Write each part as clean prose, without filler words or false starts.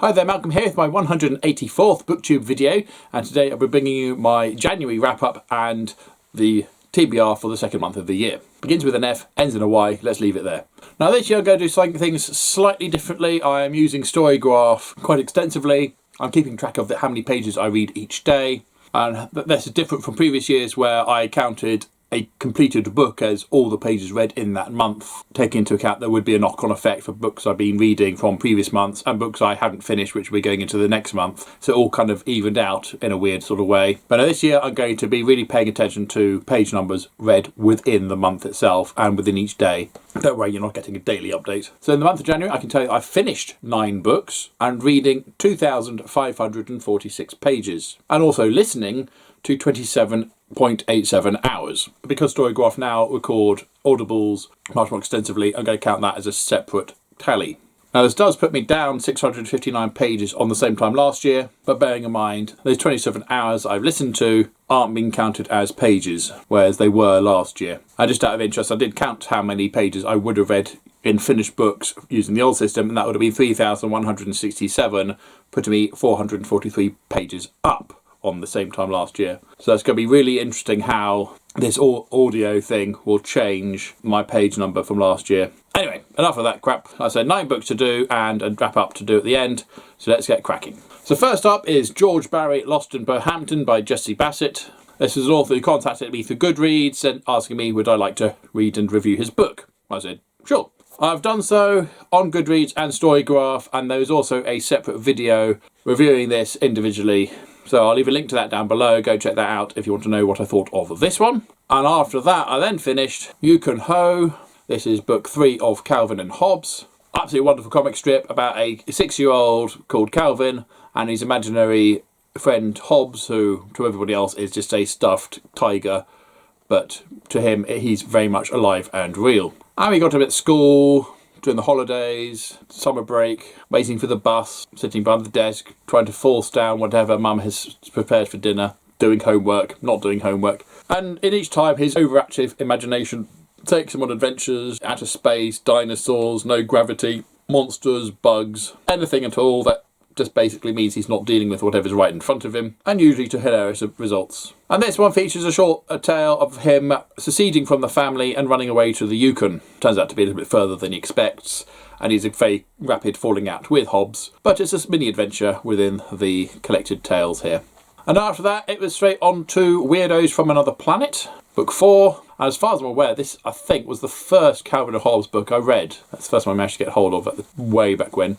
Hi there, Malcolm here with my 184th Booktube video, and today I'll be bringing you my January wrap-up and the TBR for the second month of the year. Begins with an F, ends in a Y, let's leave it there. Now this year I'm going to do things slightly differently. I am using Storygraph quite extensively. I'm keeping track of how many pages I read each day, and this is different from previous years where I counted a completed book as all the pages read in that month, taking into account there would be a knock-on effect for books I've been reading from previous months and books I hadn't finished which will be going into the next month, so it all kind of evened out in a weird sort of way. But this year I'm going to be really paying attention to page numbers read within the month itself and within each day. Don't worry, you're not getting a daily update. So in the month of January I can tell you I finished 9 books and reading 2,546 pages, and also listening to 27.87 hours. Because Storygraph now record audibles much more extensively, I'm going to count that as a separate tally. Now this does put me down 659 pages on the same time last year, but bearing in mind those 27 hours I've listened to aren't being counted as pages, whereas they were last year. And just out of interest, I did count how many pages I would have read in finished books using the old system, and that would have been 3,167, putting me 443 pages up on the same time last year. So it's going to be really interesting how this audio thing will change my page number from last year. Anyway, enough of that crap. Like I said, 9 books to do and a wrap up to do at the end. So let's get cracking. So first up is George Barry, Lost in Berhampton by Jessie Bassett. This is an author who contacted me through Goodreads and asking me would I like to read and review his book. I said, sure. I've done so on Goodreads and Storygraph, and there's also a separate video reviewing this individually. So I'll leave a link to that down below. Go check that out if you want to know what I thought of this one. And after that, I then finished You Can Ho. This is book 3 of Calvin and Hobbes. Absolutely wonderful comic strip about a 6-year-old called Calvin and his imaginary friend Hobbes, who to everybody else is just a stuffed tiger, but to him he's very much alive and real. And we got him at school during the holidays, summer break, waiting for the bus, sitting behind the desk, trying to force down whatever mum has prepared for dinner, doing homework, not doing homework. And in each time, his overactive imagination takes him on adventures, outer space, dinosaurs, no gravity, monsters, bugs, anything at all that just basically means he's not dealing with whatever's right in front of him, and usually to hilarious results. And this one features a tale of him seceding from the family and running away to the Yukon. Turns out to be a little bit further than he expects, and he's a very rapid falling out with Hobbes, but it's a mini adventure within the collected tales here. And after that, it was straight on to Weirdos from Another Planet, book 4. And as far as I'm aware, this, I think, was the first Calvin and Hobbes book I read. That's the first one I managed to get hold of way back when.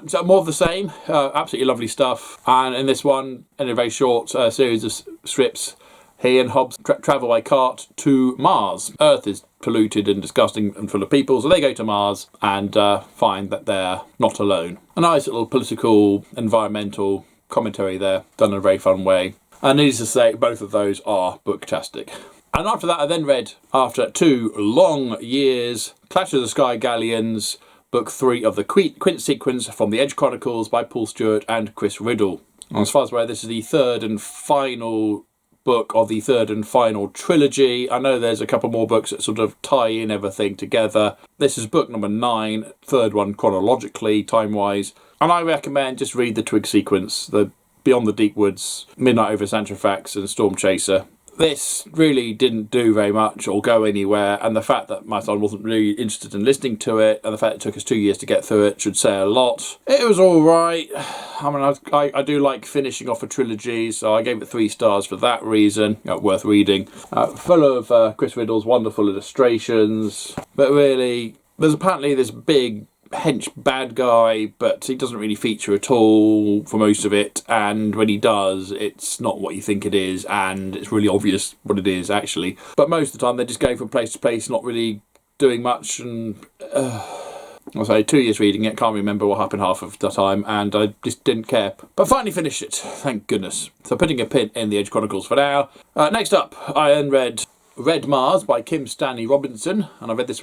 So more of the same, absolutely lovely stuff. And in this one, in a very short series of strips, he and Hobbes travel by cart to Mars. Earth is polluted and disgusting and full of people, so they go to Mars and find that they're not alone. A nice little political, environmental commentary there, done in a very fun way. And needless to say, both of those are booktastic. And after that, I then read, after 2 long years, Clash of the Sky Galleons, book 3 of the Quint sequence from the Edge Chronicles by Paul Stewart and Chris Riddle. And as far as I'm aware, this is the 3rd and final book of the 3rd and final trilogy. I know there's a couple more books that sort of tie in everything together. This is book number 9, 3rd one chronologically, time-wise. And I recommend just read the Twig sequence, the Beyond the Deep Woods, Midnight over Santrafax and Storm Chaser. This really didn't do very much or go anywhere, and the fact that my son wasn't really interested in listening to it, and the fact it took us 2 years to get through it, should say a lot. It was alright. I mean, I do like finishing off a trilogy, so I gave it 3 stars for that reason. Worth reading. Full of Chris Riddle's wonderful illustrations, but really, there's apparently this big hench bad guy, but he doesn't really feature at all for most of it, and when he does, it's not what you think it is, and it's really obvious what it is actually. But most of the time they're just going from place to place, not really doing much, and I'll say 2 years reading it, can't remember what happened half of the time, and I just didn't care. But finally finished it, thank goodness. So putting a pin in the Edge Chronicles for now. Next up, I then read Red Mars by Kim Stanley Robinson, and I read this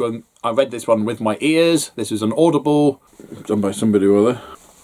one with my ears. This is an audible, done by somebody or other,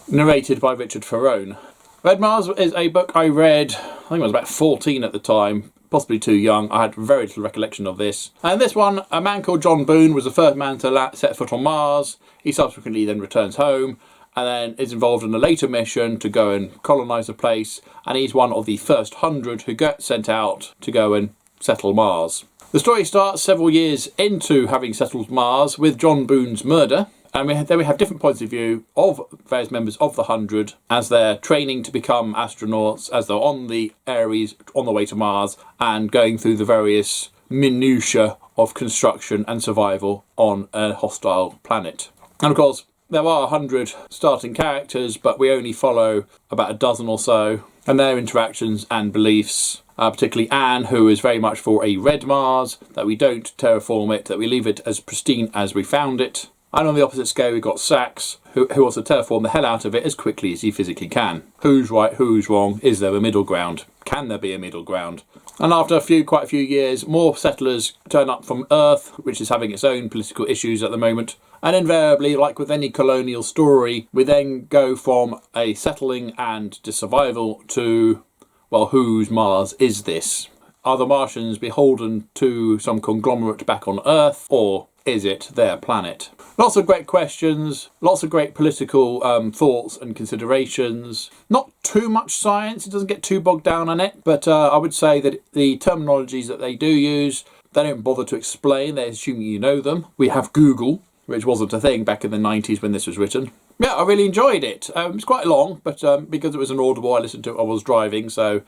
narrated by Richard Ferrone. Red Mars is a book I read, I think I was about 14 at the time, possibly too young. I had very little recollection of this. And this one, a man called John Boone was the first man to set foot on Mars. He subsequently then returns home, and then is involved in a later mission to go and colonise the place, and he's one of the first 100 who get sent out to go and settle Mars. The story starts several years into having settled Mars with John Boone's murder, and then we have different points of view of various members of the 100 as they're training to become astronauts, as they're on the Ares on the way to Mars, and going through the various minutiae of construction and survival on a hostile planet. And of course, there are 100 starting characters, but we only follow about a dozen or so, and their interactions and beliefs, particularly Anne, who is very much for a red Mars, that we don't terraform it, that we leave it as pristine as we found it. And on the opposite scale, we've got Sax, who wants to terraform the hell out of it as quickly as he physically can. Who's right, who's wrong? Is there a middle ground? Can there be a middle ground? And after quite a few years, more settlers turn up from Earth, which is having its own political issues at the moment. And invariably, like with any colonial story, we then go from a settling and to survival to, well, whose Mars is this? Are the Martians beholden to some conglomerate back on Earth, or is it their planet? Lots of great questions, lots of great political thoughts and considerations. Not too much science, it doesn't get too bogged down on it, but I would say that the terminologies that they do use, they don't bother to explain, they assume you know them. We have Google, which wasn't a thing back in the 90s when this was written. Yeah, I really enjoyed it. It's quite long, but because it was an Audible, I listened to it while I was driving, so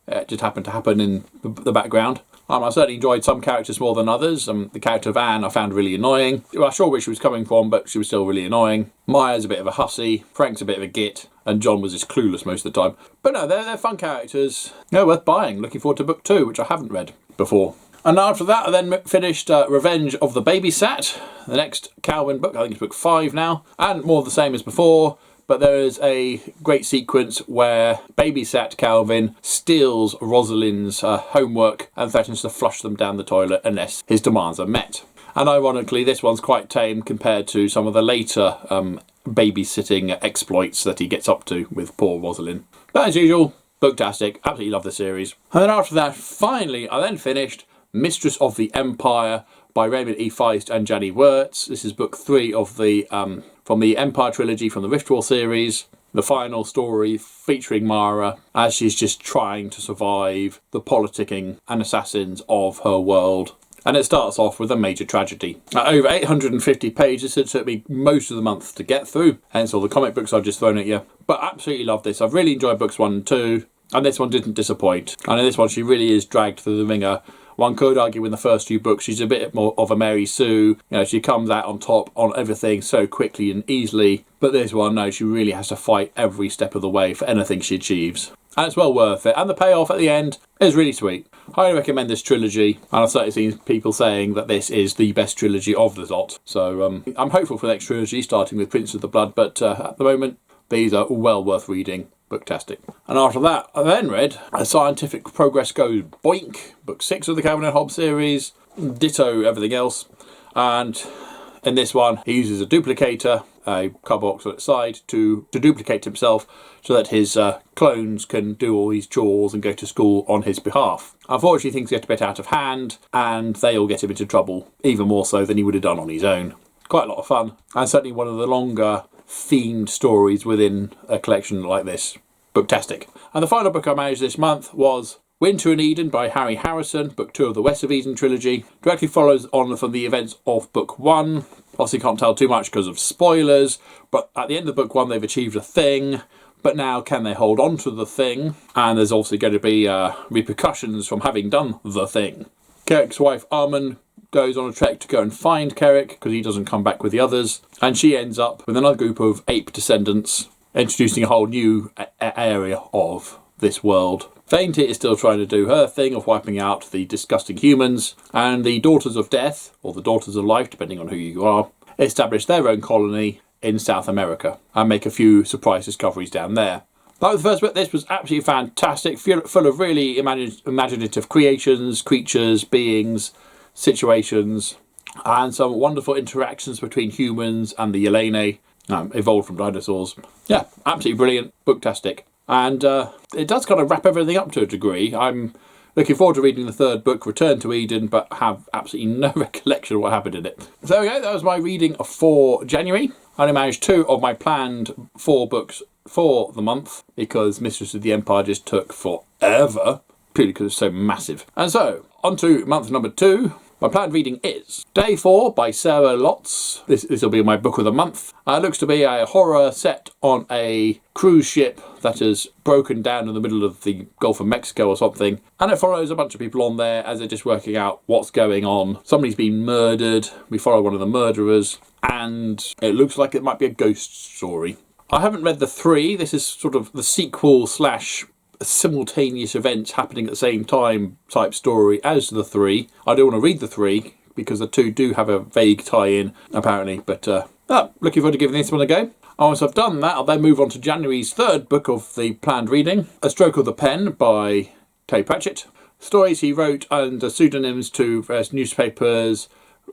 it just happened to happen in the background. I certainly enjoyed some characters more than others. The character of Anne I found really annoying. I saw where she was coming from, but she was still really annoying. Maya's a bit of a hussy, Frank's a bit of a git, and John was just clueless most of the time. But no, they're fun characters. Yeah, worth buying. Looking forward to book 2, which I haven't read before. And after that, I then finished Revenge of the Babysat, the next Calvin book. I think it's book 5 now, and more of the same as before. But there is a great sequence where Babysat Calvin steals Rosalind's homework and threatens to flush them down the toilet unless his demands are met. And ironically, this one's quite tame compared to some of the later babysitting exploits that he gets up to with poor Rosalind. But as usual, booktastic. Absolutely love the series. And then after that, finally, I then finished Mistress of the Empire by Raymond E. Feist and Janny Wirtz. This is book 3 of the from the Empire trilogy from the Riftwall series. The final story featuring Mara as she's just trying to survive the politicking and assassins of her world. And it starts off with a major tragedy. Over 850 pages, it took me most of the month to get through, hence all the comic books I've just thrown at you. But absolutely love this. I've really enjoyed books 1 and 2, and this one didn't disappoint. And in this one, she really is dragged through the ringer. One could argue in the first 2 books, she's a bit more of a Mary Sue. You know, she comes out on top on everything so quickly and easily. But this one, no, she really has to fight every step of the way for anything she achieves. And it's well worth it. And the payoff at the end is really sweet. Highly recommend this trilogy. And I've certainly seen people saying that this is the best trilogy of the lot. So I'm hopeful for the next trilogy, starting with Prince of the Blood. But at the moment, these are well worth reading. Booktastic. And after that, I then read A Scientific Progress Goes Boink, book 6 of the Calvin and Hobbes series, ditto everything else. And in this one, he uses a duplicator, a cardboard box on its side, to duplicate himself so that his clones can do all these chores and go to school on his behalf. Unfortunately, things get a bit out of hand, and they all get him into trouble, even more so than he would have done on his own. Quite a lot of fun, and certainly one of the longer themed stories within a collection like this. Booktastic. And the final book I managed this month was Winter in Eden by Harry Harrison, book 2 of the West of Eden trilogy. Directly follows on from the events of book 1. Obviously can't tell too much because of spoilers, but at the end of book 1 they've achieved a thing, but now can they hold on to the thing? And there's also going to be repercussions from having done the thing. Kerrick's wife Armand goes on a trek to go and find Kerrick because he doesn't come back with the others, and she ends up with another group of ape descendants, introducing a whole new area of this world. Fainty is still trying to do her thing of wiping out the disgusting humans, and the Daughters of Death, or the Daughters of Life, depending on who you are, establish their own colony in South America and make a few surprise discoveries down there. Like the first book, this was absolutely fantastic, full of really imaginative creations, creatures, beings, situations, and some wonderful interactions between humans and the Yelene, evolved from dinosaurs. Yeah, absolutely brilliant, booktastic. And it does kind of wrap everything up to a degree. I'm Looking forward to reading the third book, Return to Eden, but have absolutely no recollection of what happened in it. So there we go, that was my reading for January. I only managed 2 of my planned 4 books for the month because Mistress of the Empire just took forever, purely because it's so massive. And so, on to month number 2. My planned reading is Day 4 by Sarah Lotz. This will be my book of the month. It looks to be a horror set on a cruise ship that has broken down in the middle of the Gulf of Mexico or something. And it follows a bunch of people on there as they're just working out what's going on. Somebody's been murdered. We follow one of the murderers. And it looks like it might be a ghost story. I haven't read the 3. This is sort of the sequel / simultaneous events happening at the same time type story as the 3. I do want to read the 3 because the 2 do have a vague tie-in apparently, but looking forward to giving this one a go. Once I've done that, I'll then move on to January's 3rd book of the planned reading, A Stroke of the Pen by Terry Pratchett. Stories he wrote under pseudonyms to various newspapers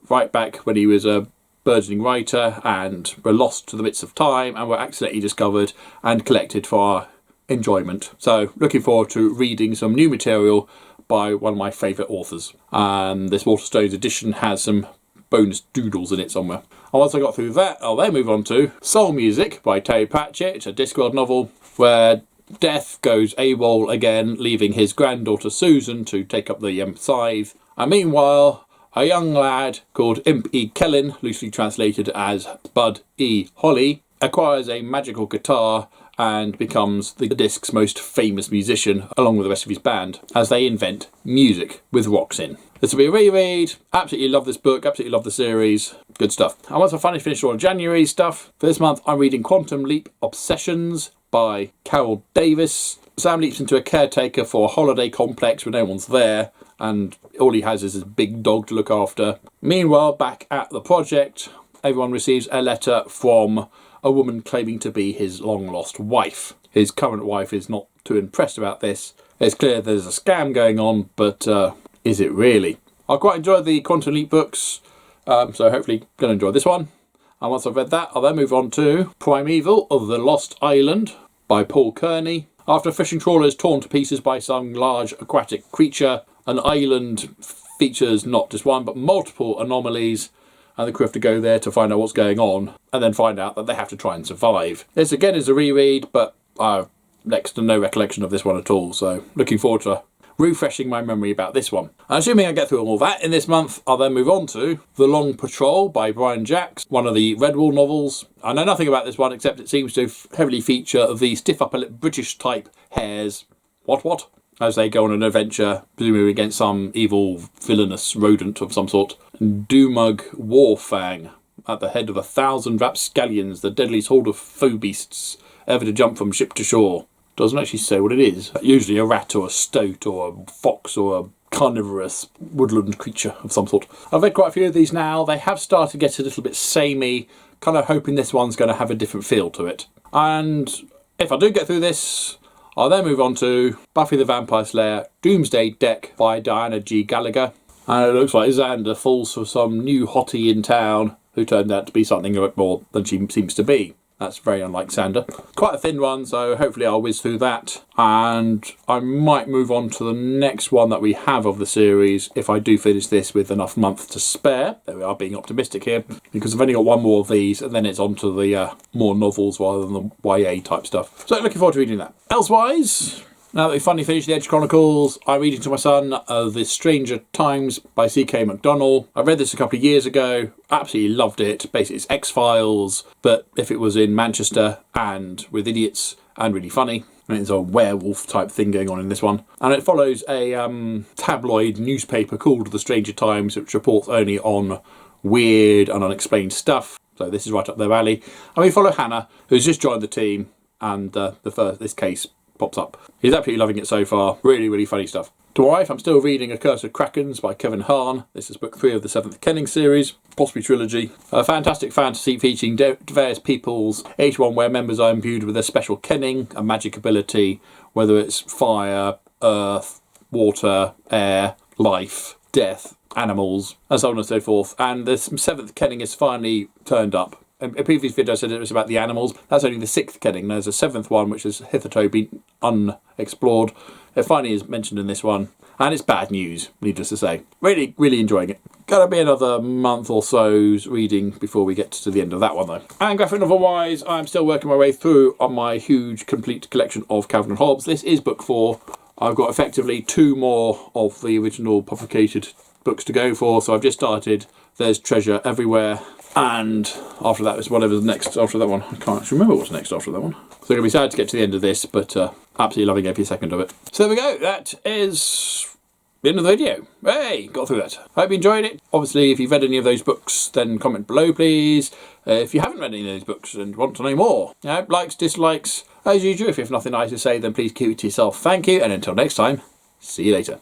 right back when he was a burgeoning writer and were lost to the midst of time and were accidentally discovered and collected for our enjoyment. So looking forward to reading some new material by one of my favourite authors. This Waterstones edition has some bonus doodles in it somewhere. And once I got through that, I'll then move on to Soul Music by Terry Pratchett, a Discworld novel where Death goes AWOL again, leaving his granddaughter Susan to take up the scythe. And meanwhile, a young lad called Imp E. Kellen, loosely translated as Bud E. Holly, acquires a magical guitar and becomes the disc's most famous musician along with the rest of his band as they invent music with rocks in. This will be a reread. Absolutely love this book, absolutely love the series. Good stuff. And once I finally finished all January stuff, for this month I'm reading Quantum Leap Obsessions by Carol Davis. Sam leaps into a caretaker for a holiday complex where no one's there and all he has is his big dog to look after. Meanwhile, back at the project, everyone receives a letter from a woman claiming to be his long-lost wife. His current wife is not too impressed about this. It's clear there's a scam going on, but is it really? I quite enjoyed the Quantum Leap books, so hopefully going to enjoy this one. And once I've read that, I'll then move on to Primeval of the Lost Island by Paul Kearney. After a fishing trawler is torn to pieces by some large aquatic creature, an island features not just one, but multiple anomalies, and the crew have to go there to find out what's going on, and then find out that they have to try and survive. This again is a reread, but I have next to no recollection of this one at all, so looking forward to refreshing my memory about this one. And assuming I get through all that in this month, I'll then move on to The Long Patrol by Brian Jacks, one of the Redwall novels. I know nothing about this one except it seems to heavily feature the stiff upper lip British type hares. What? As they go on an adventure, presumably against some evil, villainous rodent of some sort. Doomug Warfang, at the head of 1,000 rapscallions, the deadliest horde of foe beasts ever to jump from ship to shore. Doesn't actually say what it is. Usually a rat or a stoat or a fox or a carnivorous woodland creature of some sort. I've read quite a few of these now. They have started to get a little bit samey, kind of hoping this one's going to have a different feel to it. And if I do get through this, I'll then move on to Buffy the Vampire Slayer Doomsday Deck by Diana G. Gallagher. And it looks like Xander falls for some new hottie in town who turned out to be something a bit more than she seems to be. That's very unlike Xander. Quite a thin one, so hopefully I'll whiz through that. And I might move on to the next one that we have of the series if I do finish this with enough month to spare. There we are, being optimistic here, because I've only got one more of these and then it's on to the more novels rather than the YA type stuff. So looking forward to reading that. Elsewise, now that we've finally finished the Edge Chronicles, I'm reading to my son The Stranger Times by C.K. McDonnell. I read this a couple of years ago, absolutely loved it. Basically it's X-Files, but if it was in Manchester and with idiots and really funny. And it's a werewolf type thing going on in this one. And it follows a tabloid newspaper called The Stranger Times, which reports only on weird and unexplained stuff. So this is right up their alley. And we follow Hannah, who's just joined the team, and this case pops up. He's absolutely loving it so far. Really, really funny stuff. To my wife, I'm still reading A Curse of Krakens by Kevin Hahn. This is book 3 of the 7th Kenning series, possibly trilogy. A fantastic fantasy featuring various peoples, each one where members are imbued with a special kenning, a magic ability, whether it's fire, earth, water, air, life, death, animals, and so on and so forth. And the 7th Kenning is finally turned up. in a previous video I said it was about the animals. That's only the 6th kenning. There's a 7th one which has hitherto been unexplored. It finally is mentioned in this one, and it's bad news, needless to say. Really, really enjoying it. Gonna be another month or so's reading before we get to the end of that one though. And graphic novel wise, I'm still working my way through on my huge complete collection of Calvin and Hobbes. This is book 4. I've got effectively 2 more of the original publicated books to go for, so I've just started There's Treasure Everywhere, and after that is whatever's next after that one. I can't actually remember what's next after that one. So I'm going to be sad to get to the end of this, but absolutely loving every second of it. So there we go, that is the end of the video. Hey, got through that. I hope you enjoyed it. Obviously, if you've read any of those books, then comment below, please. If you haven't read any of those books and want to know more, likes, dislikes, as usual. If you have nothing nice to say, then please keep it to yourself. Thank you, and until next time, see you later.